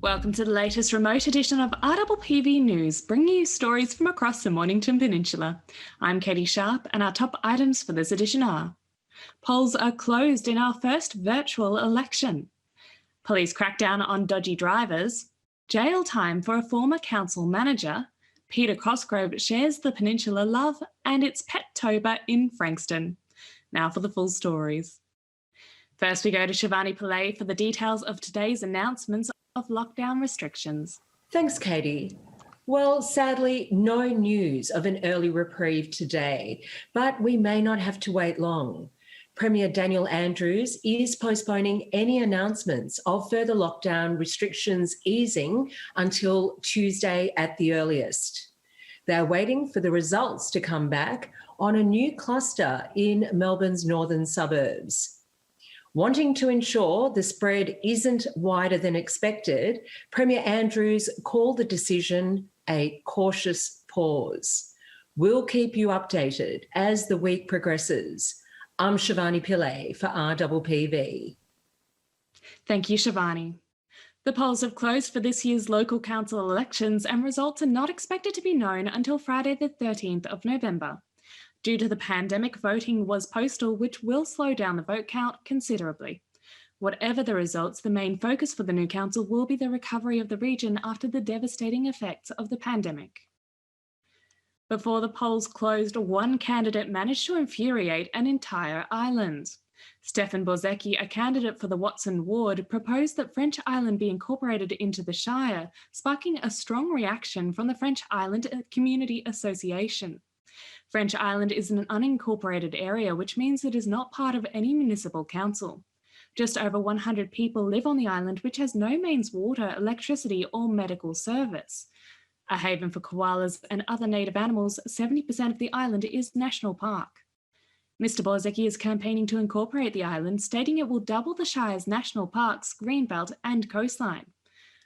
Welcome to the latest remote edition of RPPV News, bringing you stories from across the Mornington Peninsula. I'm Catie Sharp, and our top items for this edition are: polls are closed in our first virtual election, police crackdown on dodgy drivers, jail time for a former council manager, Peter Cosgrove shares the Peninsula love, and it's Pettober in Frankston. Now for the full stories. First, we go to Shivani Pillay for the details of today's announcements of lockdown restrictions. Thanks, Katie. Well, sadly, no news of an early reprieve today, but we may not have to wait long. Premier Daniel Andrews is postponing any announcements of further lockdown restrictions easing until Tuesday at the earliest. They're waiting for the results to come back on a new cluster in Melbourne's northern suburbs. Wanting to ensure the spread isn't wider than expected, Premier Andrews called the decision a cautious pause. We'll keep you updated as the week progresses. I'm Shivani Pillay for RPPV. Thank you, Shivani. The polls have closed for this year's local council elections, and results are not expected to be known until Friday the 13th of November. Due to the pandemic, voting was postal, which will slow down the vote count considerably. Whatever the results, the main focus for the new council will be the recovery of the region after the devastating effects of the pandemic. Before the polls closed, one candidate managed to infuriate an entire island. Stefan Borzecki, a candidate for the Watson ward, proposed that French Island be incorporated into the Shire, sparking a strong reaction from the French Island Community Association. French Island is an unincorporated area, which means it is not part of any municipal council. Just over 100 people live on the island, which has no mains water, electricity, or medical service. A haven for koalas and other native animals, 70% of the island is national park. Mr. Borzecki is campaigning to incorporate the island, stating it will double the Shire's national parks, greenbelt, and coastline.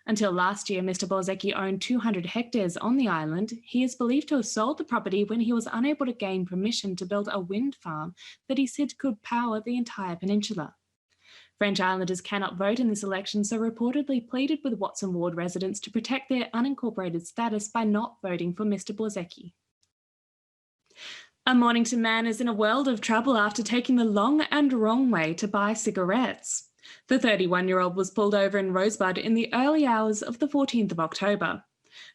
Until last year, Mr. Borzecki owned 200 hectares on the island. He is believed to have sold the property when he was unable to gain permission to build a wind farm that he said could power the entire peninsula. French Islanders cannot vote in this election, so reportedly pleaded with Watson ward residents to protect their unincorporated status by not voting for Mr. Borzecki. A Mornington man is in a world of trouble after taking the long and wrong way to buy cigarettes. The 31-year-old was pulled over in Rosebud in the early hours of the 14th of October.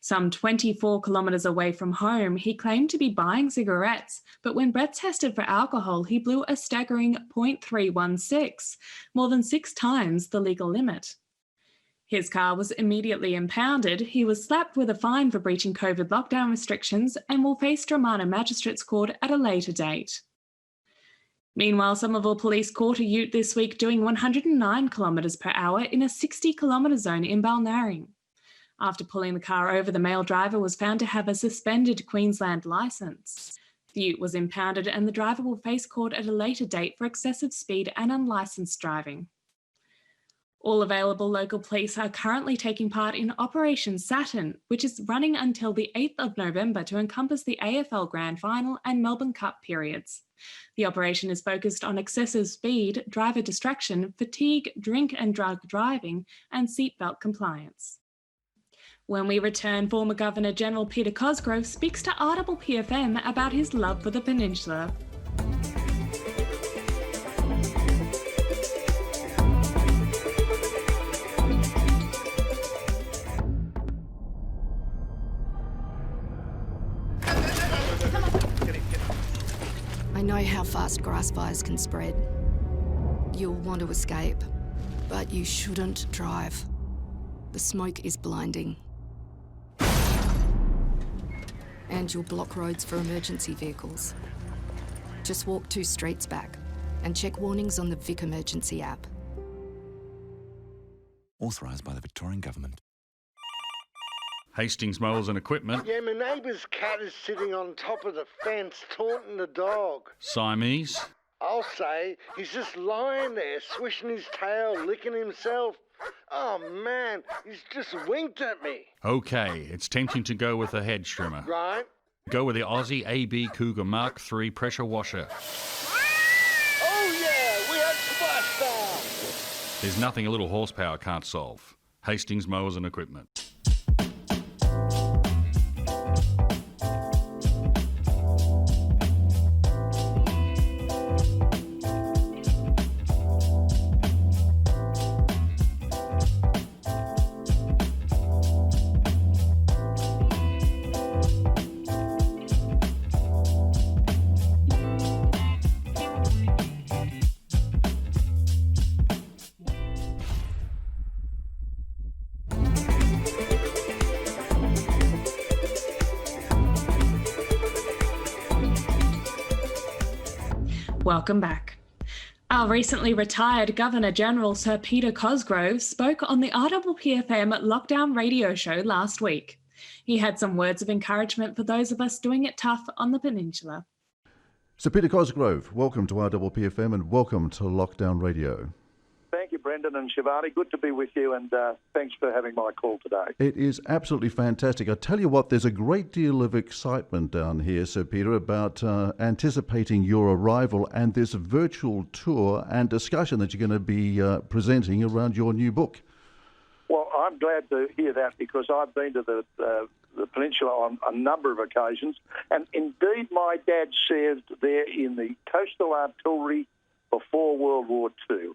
Some 24 kilometres away from home, he claimed to be buying cigarettes, but when breath tested for alcohol, he blew a staggering 0.316, more than 6 times the legal limit. His car was immediately impounded. He was slapped with a fine for breaching COVID lockdown restrictions and will face Dromana Magistrates Court at a later date. Meanwhile, Somerville Police caught a ute this week doing 109 kilometres per hour in a 60-kilometre zone in Balnarring. After pulling the car over, the male driver was found to have a suspended Queensland licence. The ute was impounded and the driver will face court at a later date for excessive speed and unlicensed driving. All available local police are currently taking part in Operation Saturn, which is running until the 8th of November to encompass the AFL Grand Final and Melbourne Cup periods. The operation is focused on excessive speed, driver distraction, fatigue, drink and drug driving, and seatbelt compliance. When we return, former Governor-General Peter Cosgrove speaks to RPPFM about his love for the peninsula. I know how fast grass fires can spread. You'll want to escape, but you shouldn't drive. The smoke is blinding. And you'll block roads for emergency vehicles. Just walk 2 streets back and check warnings on the Vic Emergency app. Authorised by the Victorian Government. Hastings Mowers and Equipment. Yeah, my neighbour's cat is sitting on top of the fence taunting the dog. Siamese. I'll say, he's just lying there, swishing his tail, licking himself. Oh man, he's just winked at me. Okay, it's tempting to go with a hedge trimmer. Right? Go with the Aussie AB Cougar Mark III pressure washer. Oh yeah, we had splashdown. There's nothing a little horsepower can't solve. Hastings Mowers and Equipment. Welcome back. Our recently retired Governor-General Sir Peter Cosgrove spoke on the RPPV lockdown radio show last week. He had some words of encouragement for those of us doing it tough on the peninsula. Sir Peter Cosgrove, welcome to RPPV and welcome to Lockdown Radio. Thank you, Brendan and Shivani. Good to be with you, and thanks for having my call today. It is absolutely fantastic. I tell you what, there's a great deal of excitement down here, Sir Peter, about anticipating your arrival and this virtual tour and discussion that you're going to be presenting around your new book. Well, I'm glad to hear that because I've been to the peninsula on a number of occasions, and indeed my dad served there in the Coastal Artillery before World War II.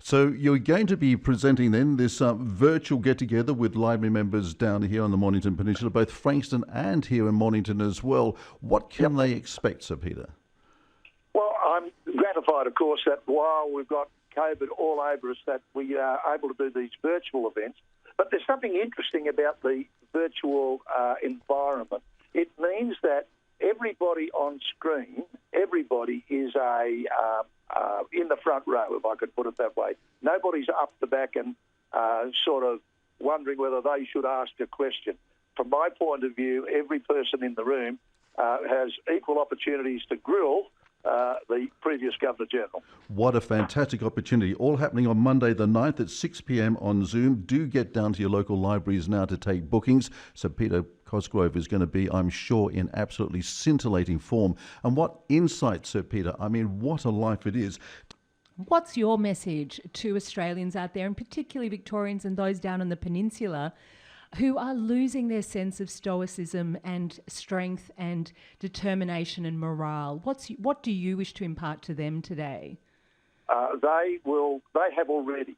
So you're going to be presenting then this virtual get-together with library members down here on the Mornington Peninsula, both Frankston and here in Mornington as well. What can they expect, Sir Peter? Well, I'm gratified, of course, that while we've got COVID all over us, that we are able to do these virtual events. But there's something interesting about the virtual environment. It means that everybody on screen, everybody is in the front row, if I could put it that way. Nobody's up the back and sort of wondering whether they should ask a question. From my point of view, every person in the room has equal opportunities to grill the previous Governor-General. What a fantastic opportunity. All happening on Monday the 9th at 6 p.m. on Zoom. Do get down to your local libraries now to take bookings. So Peter Cosgrove is going to be, I'm sure, in absolutely scintillating form. And what insight, Sir Peter. I mean, what a life it is. What's your message to Australians out there, and particularly Victorians and those down on the peninsula, who are losing their sense of stoicism and strength and determination and morale? What do you wish to impart to them today? They have already.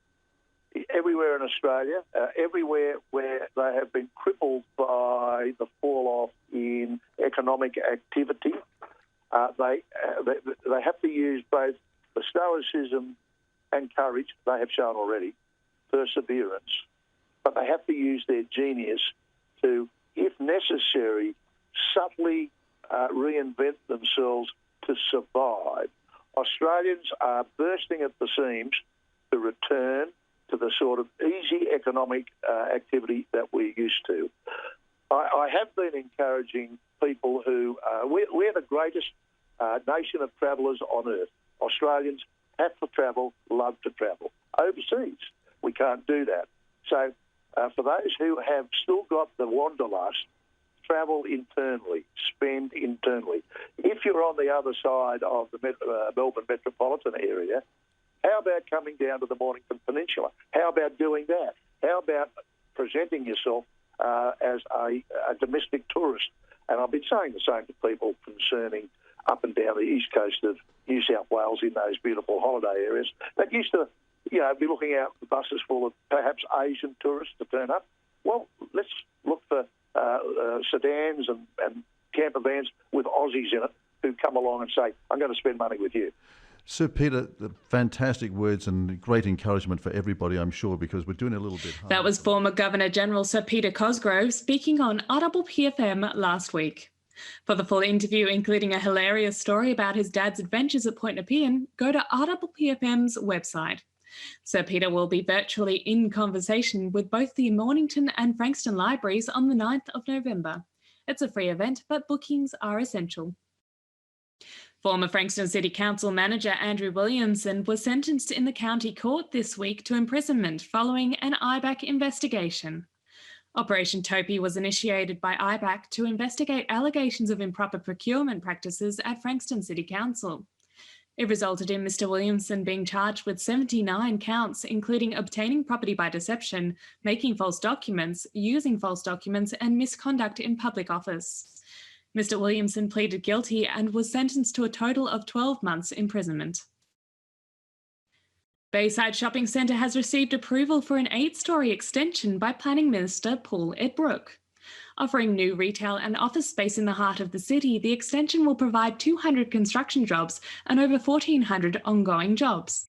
Everywhere in Australia, everywhere where they have been crippled by the fall-off in economic activity, they have to use both the stoicism and courage they have shown already, perseverance, but they have to use their genius to, if necessary, subtly reinvent themselves to survive. Australians are bursting at the seams to return to the sort of easy economic activity that we're used to. I have been encouraging people who... we're the greatest nation of travellers on earth. Australians have to travel, love to travel. Overseas, we can't do that. So for those who have still got the wanderlust, travel internally, spend internally. If you're on the other side of the Melbourne metropolitan area, how about coming down to the Mornington Peninsula? How about doing that? How about presenting yourself as a domestic tourist? And I've been saying the same to people concerning up and down the east coast of New South Wales in those beautiful holiday areas that used to, be looking out for buses full of perhaps Asian tourists to turn up. Well, let's look for sedans and camper vans with Aussies in it who come along and say, I'm going to spend money with you. Sir Peter, fantastic words and great encouragement for everybody, I'm sure, because we're doing a little bit hard. That was former Governor-General Sir Peter Cosgrove speaking on RPPV last week. For the full interview, including a hilarious story about his dad's adventures at Point Nepean, go to RPPV's website. Sir Peter will be virtually in conversation with both the Mornington and Frankston libraries on the 9th of November. It's a free event, but bookings are essential. Former Frankston City Council manager Andrew Williamson was sentenced in the county court this week to imprisonment following an IBAC investigation. Operation Topi was initiated by IBAC to investigate allegations of improper procurement practices at Frankston City Council. It resulted in Mr. Williamson being charged with 79 counts, including obtaining property by deception, making false documents, using false documents, and misconduct in public office. Mr. Williamson pleaded guilty and was sentenced to a total of 12 months imprisonment. Bayside Shopping Centre has received approval for an 8-storey extension by Planning Minister Paul Edbrook. Offering new retail and office space in the heart of the city, the extension will provide 200 construction jobs and over 1,400 ongoing jobs.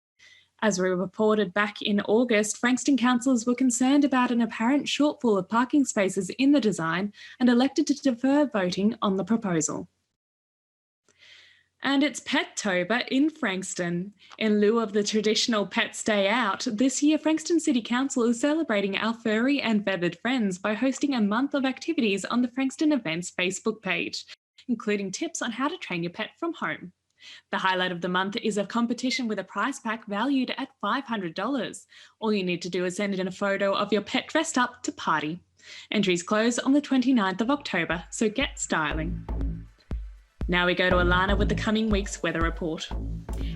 As we reported back in August, Frankston councillors were concerned about an apparent shortfall of parking spaces in the design and elected to defer voting on the proposal. And it's Pettober in Frankston. In lieu of the traditional Pets Day Out, this year Frankston City Council is celebrating our furry and feathered friends by hosting a month of activities on the Frankston Events Facebook page, including tips on how to train your pet from home. The highlight of the month is a competition with a prize pack valued at $500. All you need to do is send in a photo of your pet dressed up to party. Entries close on the 29th of October, so get styling. Now we go to Alana with the coming week's weather report.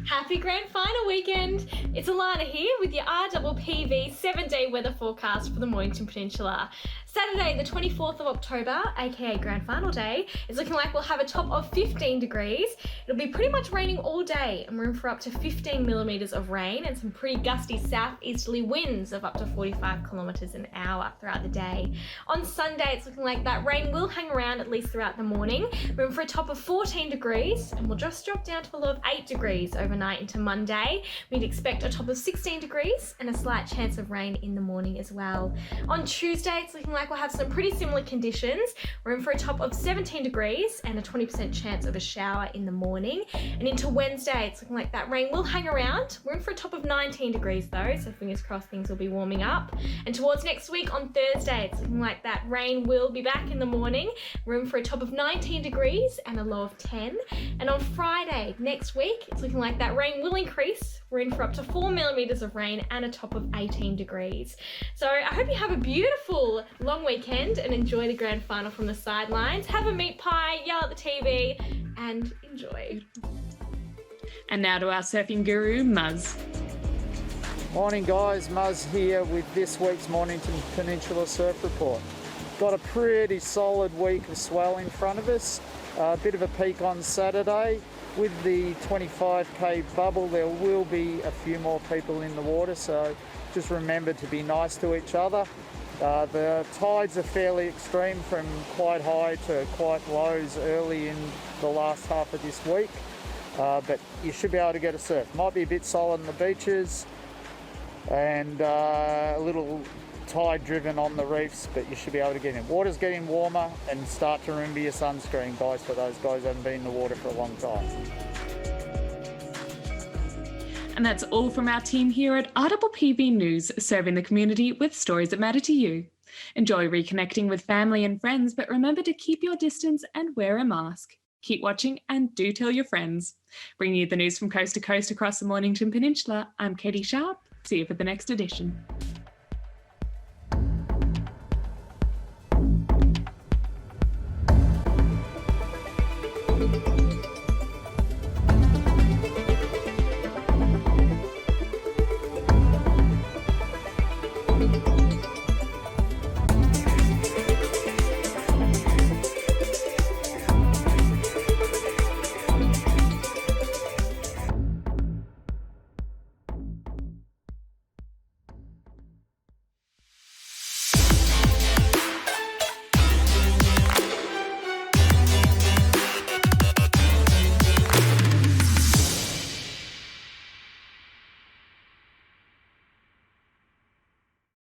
Happy Grand Final weekend! It's Alana here with your RPPV 7-day weather forecast for the Mornington Peninsula. Saturday, the 24th of October, aka Grand Final Day, is looking like we'll have a top of 15 degrees. It'll be pretty much raining all day and room for up to 15 millimetres of rain and some pretty gusty southeasterly winds of up to 45 kilometres an hour throughout the day. On Sunday, it's looking like that rain will hang around at least throughout the morning. Room for a top of 14 degrees and we'll just drop down to a low of 8 degrees overnight into Monday. We'd expect a top of 16 degrees and a slight chance of rain in the morning as well. On Tuesday, it's looking like we'll have some pretty similar conditions. We're in for a top of 17 degrees and a 20% chance of a shower in the morning. And into Wednesday, it's looking like that rain will hang around. We're in for a top of 19 degrees though, so fingers crossed things will be warming up. And towards next week on Thursday, it's looking like that rain will be back in the morning. We're in for a top of 19 degrees and a low of 10. And on Friday next week, it's looking like that rain will increase. We're in for up to 4 millimetres of rain and a top of 18 degrees. So I hope you have a beautiful long weekend and enjoy the grand final from the sidelines. Have a meat pie, yell at the TV and enjoy. And now to our surfing guru, Muzz. Morning guys, Muzz here with this week's Mornington Peninsula Surf Report. Got a pretty solid week of swell in front of us. A bit of a peak on Saturday. With the 25k bubble, there will be a few more people in the water, so just remember to be nice to each other. The tides are fairly extreme, from quite high to quite lows early in the last half of this week, but you should be able to get a surf. Might be a bit solid on the beaches and a little tide driven on the reefs, but you should be able to get in. Water's getting warmer, and start to remember your sunscreen, guys, for those guys who haven't been in the water for a long time. And that's all from our team here at RPPV News, serving the community with stories that matter to you. Enjoy reconnecting with family and friends, but remember to keep your distance and wear a mask. Keep watching and do tell your friends. Bringing you the news from coast to coast across the Mornington Peninsula, I'm Catie Sharp. See you for the next edition.